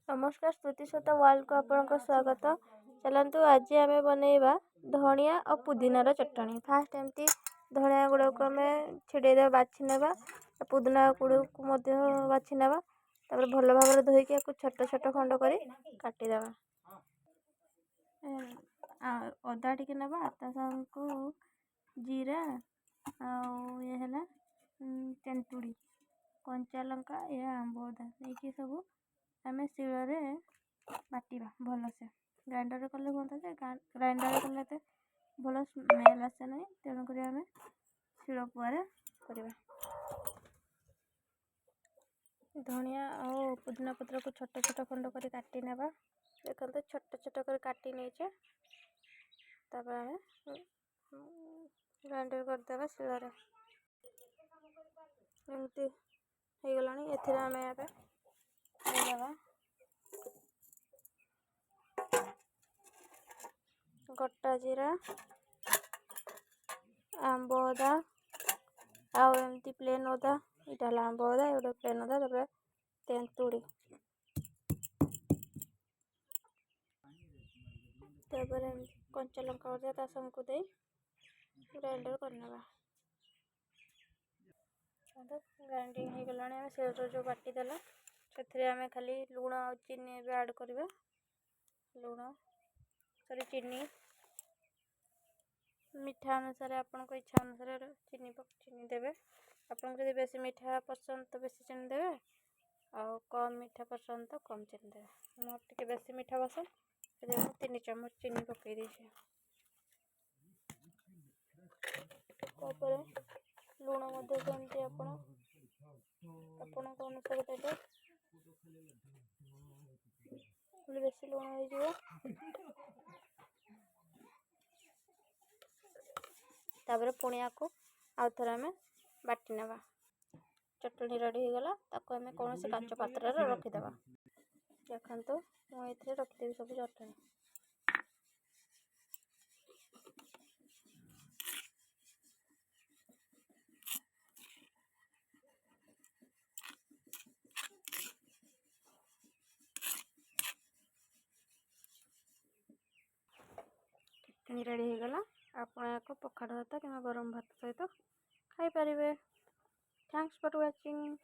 नमस्कार श्रुतिसोता वर्ल्ड को आपको स्वागत। चलतु आज आम बनइबा धनिया और पुदीनार चटनी। फास्ट एमती धनिया गुड़ा को आम छिड़ेदेवा बाछि नेबा, पुदीना गुड़ा को बाछि नेबा, भल भाव धोईकी छोट छोट खंड कर काटिदेवा। अदा टिके नेबा को जीरा ये तेंतुड़ी कंचा लंका या आंब अदा नहीं सब आम शिଳରେ बाटिबा भलसे। ग्राइंडर कले हाँ ग्राइंडर कले तो भल स्मेल आसे ना, तेणुक आम शिल पुआरे करवा। धनिया और पुदीना पत्र को छोट छोट खंड कर काटी नेबा। देखो छोट छोट कर काटी नहीं आम ग्राइंडर करदेवा शिଳରେ। एमती हो गलानी एथिरे आम देवा गोटा जीरा, आंब अदा आमती प्लेन अदा, यहाँ आंब अदा ये प्लेन अदा, तेंतुड़ी कंचा लंका अदा ता सबको दे ग्राइंडर करनेबा। ग्राइंडिंग हो गलानी शिल जो बाटिदेला से आम खाली लुण और चीनी ऐड करवा। लुण सॉरी चीनी मीठा अनुसार आपण इच्छा अनुसार चीनी देवे। आपको जब बेसी मीठा पसंद तो बेसी चीनी देवे, और कम मीठा पसंद तो कम चीनी देवे। मोर टिके बेसी मीठा पसंद 3 चम्मच चीनी पकई देछे। लुण सेमती आपण अनुसार देवे, बेसी लुण हो तापर पुणी को आउ थे आम बाटी नेबा। चटनी रेडी हो गला, ताको आम कौन से कांच पात्र रखीदेवा। देखो मुझे रखीदेवी सब चटनी। चटनी रेडी हो गला, आप पखाड़ भात कि गरम भात सहित खाई पारे। Thanks for watching.